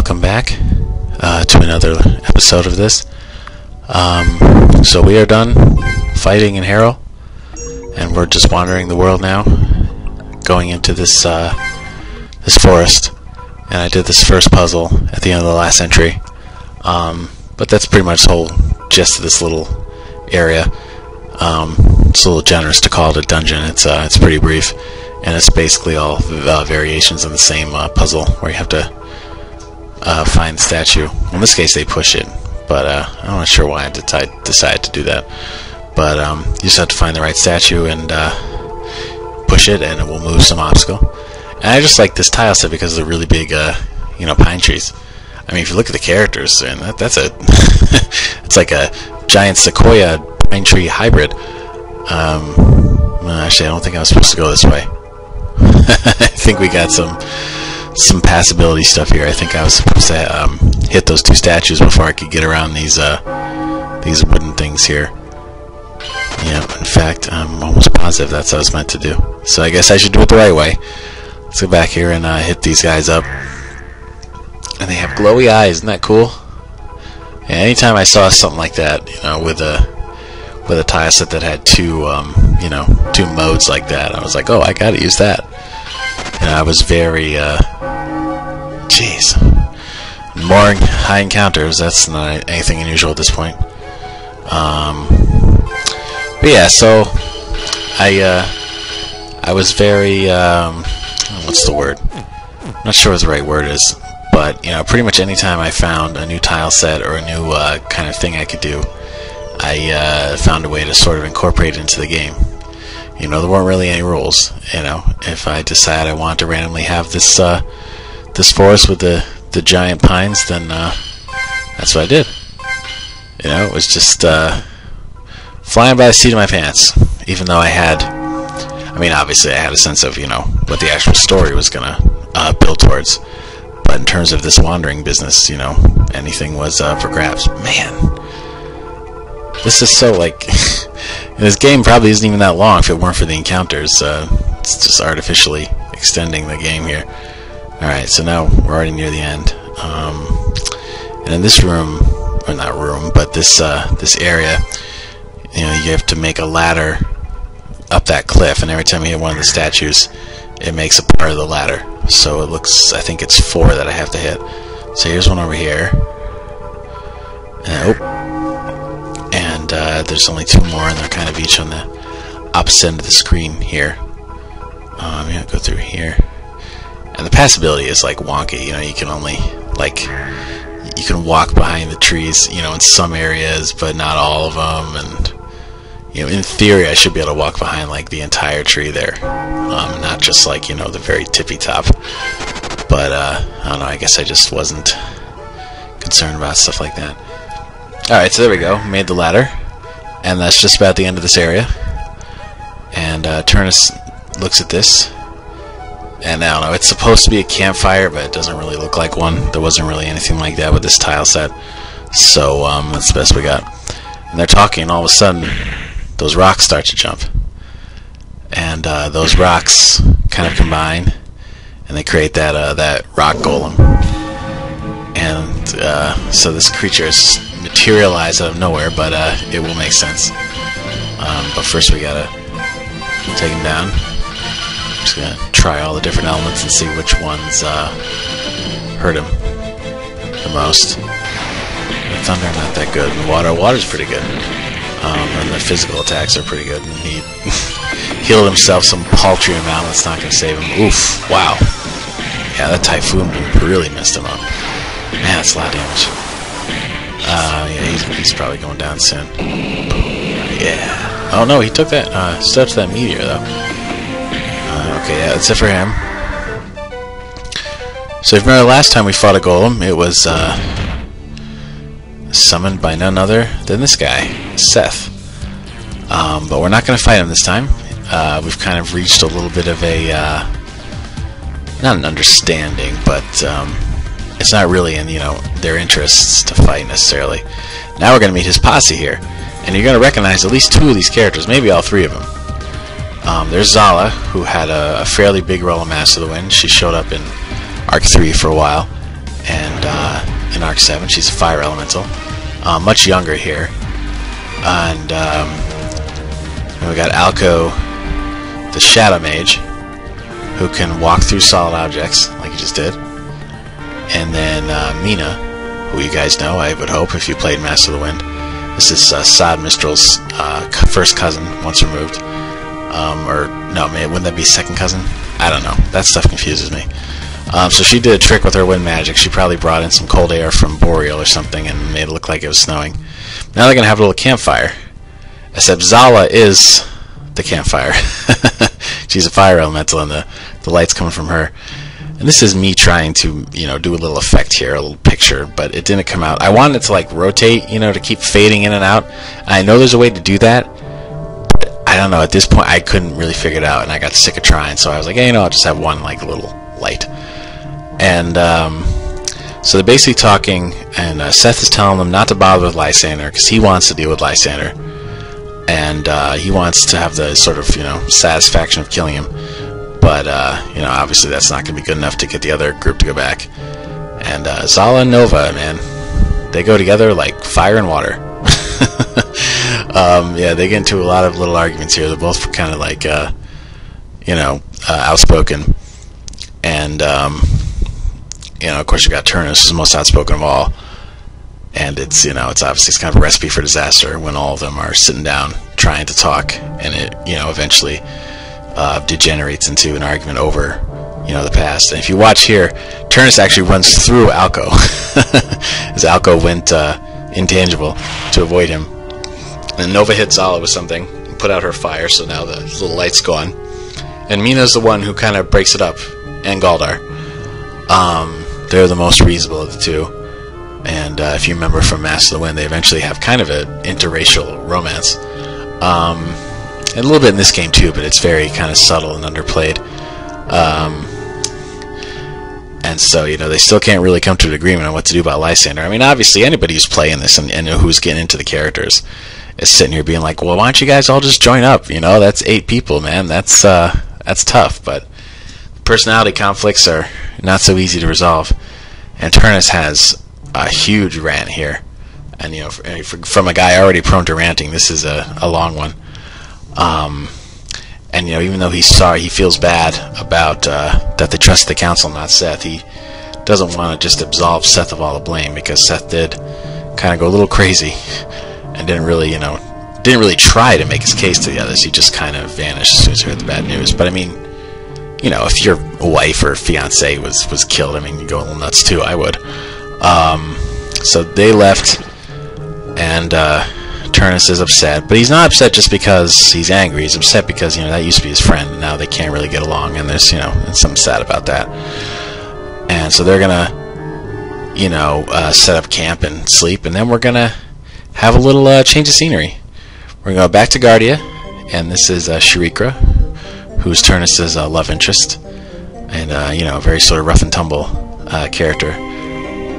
welcome back to another episode of this. So we are done fighting in Hero, and we're just wandering the world now, going into this this forest. And I did this first puzzle at the end of the last entry, but that's pretty much the whole gist of this little area. It's a little generous to call it a dungeon. It's pretty brief, and it's basically all variations of the same puzzle where you have to find the statue. Well, in this case they push it, but I'm not sure why I decided to do that. But you just have to find the right statue and push it, and it will move some obstacle. And I just like this tile set because of the really big pine trees. I mean, if you look at the characters, and that's a it's like a giant sequoia pine tree hybrid. Actually, I don't think I was supposed to go this way. I think we got some passability stuff here. I think I was supposed to hit those two statues before I could get around these wooden things here. Yeah, in fact, I'm almost positive that's what I was meant to do. So I guess I should do it the right way. Let's go back here and hit these guys up. And they have glowy eyes. Isn't that cool? Yeah, anytime I saw something like that, with a tile set that had two modes like that, I was like, oh, I gotta use that. And I was very, more high encounters. That's not anything unusual at this point. But yeah, so I was very, what's the word? I'm not sure what the right word is, but pretty much anytime I found a new tile set or a new kind of thing I could do, I found a way to sort of incorporate it into the game. There weren't really any rules. If I decide I want to randomly have this this forest with the giant pines, then that's what I did. It was just flying by the seat of my pants. Even though obviously I had a sense of what the actual story was gonna build towards. But in terms of this wandering business, anything was for grabs. Man, this is so this game probably isn't even that long if it weren't for the encounters. It's just artificially extending the game here. Alright, so now we're already near the end. And in this room, or not room, but this area, you have to make a ladder up that cliff, and every time you hit one of the statues, it makes a part of the ladder. So it looks, I think it's 4 that I have to hit. So here's one over here. And there's only 2 more, and they're kind of each on the opposite end of the screen here. I'm gonna go through here. And the passability is wonky. You can only you can walk behind the trees, in some areas, but not all of them. And in theory, I should be able to walk behind the entire tree there, not just the very tippy top. But I don't know. I guess I just wasn't concerned about stuff like that. All right, so there we go. Made the ladder, and that's just about the end of this area. And Turnus looks at this. And I don't know, it's supposed to be a campfire, but it doesn't really look like one. There wasn't really anything like that with this tile set. So that's the best we got. And they're talking, and all of a sudden, those rocks start to jump. And those rocks kind of combine, and they create that rock golem. And so this creature is materialized out of nowhere, but it will make sense. But first we gotta take him down. Just gonna try all the different elements and see which ones hurt him the most. The thunder, not that good. And water's pretty good. And the physical attacks are pretty good. And he healed himself some paltry amount that's not gonna save him. Oof! Wow. Yeah, that typhoon really messed him up. Man, that's a lot of damage. Yeah, he's probably going down soon. Yeah. Oh no, he took that. Stood up to that meteor though. Okay, yeah, that's it for him. So if you remember last time we fought a golem, it was summoned by none other than this guy, Seth. But we're not going to fight him this time. We've kind of reached a little bit of a, not an understanding, but it's not really in their interests to fight necessarily. Now we're going to meet his posse here, and you're going to recognize at least 2 of these characters, maybe all 3 of them. There's Zala, who had a fairly big role in Master of the Wind. She showed up in Arc 3 for a while, and in Arc 7 she's a fire elemental, much younger here. And we got Alco, the Shadow Mage, who can walk through solid objects like he just did. And then Mina, who you guys know, I would hope, if you played Master of the Wind. This is Sod Mistral's first cousin, once removed. Or, no, wouldn't that be second cousin? I don't know. That stuff confuses me. So she did a trick with her wind magic. She probably brought in some cold air from Boreal or something and made it look like it was snowing. Now they're going to have a little campfire. Except Zala is the campfire. She's a fire elemental, and the light's coming from her. And this is me trying to, do a little effect here, a little picture, but it didn't come out. I wanted it to, like, rotate, to keep fading in and out. I know there's a way to do that, but I don't know. At this point, I couldn't really figure it out, and I got sick of trying, so I was like, hey, I'll just have one, like, little light. And so they're basically talking, and Seth is telling them not to bother with Lysander because he wants to deal with Lysander, and he wants to have the sort of satisfaction of killing him. But obviously that's not going to be good enough to get the other group to go back. And Zala and Nova, man, they go together like fire and water. Yeah, they get into a lot of little arguments here. They're both kind of like outspoken. And of course you got Turnus, who's the most outspoken of all, and it's obviously kind of a recipe for disaster when all of them are sitting down trying to talk, and it eventually degenerates into an argument over the past. And if you watch here, Turnus actually runs through Alco as Alco went intangible to avoid him, and Nova hit Zala with something and put out her fire, so now the little light's gone, and Mina's the one who kind of breaks it up, and Galdar. They're the most reasonable of the two, and if you remember from Master of the Wind, they eventually have kind of an interracial romance, and a little bit in this game too, but it's very kind of subtle and underplayed, and so they still can't really come to an agreement on what to do about Lysander. I mean, obviously anybody who's playing this and who's getting into the characters is sitting here being like, well, why don't you guys all just join up? That's 8 people, man. That's tough, but personality conflicts are not so easy to resolve, and Turnus has a huge rant here, and from a guy already prone to ranting, this is a long one. And even though he's sorry, he feels bad about that they trust the council, not Seth. He doesn't want to just absolve Seth of all the blame, because Seth did kind of go a little crazy and didn't really try to make his case to the others. He just kind of vanished as soon as he heard the bad news. But I mean, if your wife or fiance was killed, I mean, you go a little nuts too. I would. So they left, and Turnus is upset, but he's not upset just because he's angry. He's upset because that used to be his friend, and now they can't really get along, and there's something sad about that. And so they're gonna set up camp and sleep, and then we're gonna have a little change of scenery. We're gonna go back to Guardia, and this is Sharikra, who's Turnus' love interest, and very sort of rough and tumble character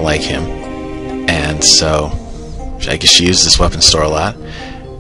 like him. And so I guess she uses this weapon store a lot,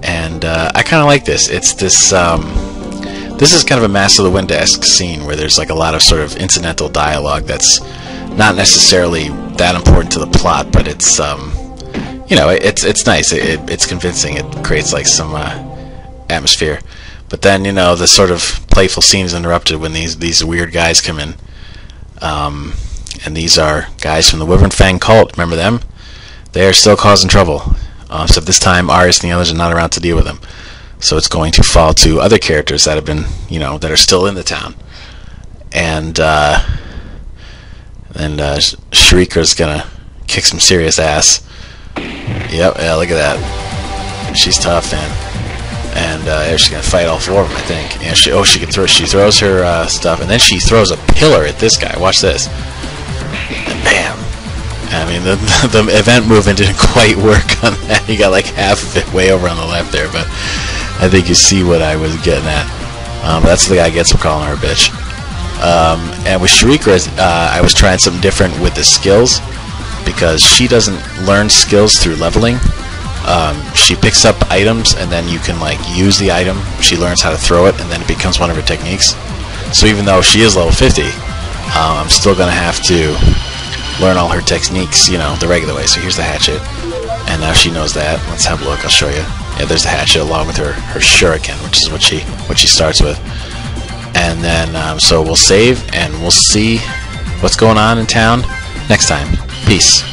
and I kind of like this. It's this this is kind of a Master of the Wind-esque scene where there's like a lot of sort of incidental dialogue that's not necessarily that important to the plot, but it's it's nice. It's convincing. It creates like some atmosphere. But then the sort of playful scene is interrupted when these weird guys come in, and these are guys from the Wyvern Fang cult. Remember them? They are still causing trouble. So this time, Arius and the others are not around to deal with them. So it's going to fall to other characters that have been, that are still in the town. And Sharikra's gonna kick some serious ass. Yep, yeah, look at that. She's tough, and she's gonna fight all 4 of them, I think. And she throws her stuff, and then she throws a pillar at this guy. Watch this. And bam. I mean, the event movement didn't quite work on that. You got like half of it way over on the left there, but I think you see what I was getting at. That's the guy gets for calling her a bitch. And with Sharikra, I was trying something different with the skills, because she doesn't learn skills through leveling. She picks up items, and then you can like use the item. She learns how to throw it, and then it becomes one of her techniques. So even though she is level 50, I'm still going to have to learn all her techniques, you know, the regular way. So here's the hatchet, and now she knows that. Let's have a look. I'll show you. Yeah, there's the hatchet along with her shuriken, which is what she starts with. And then so we'll save, and we'll see what's going on in town next time. Peace.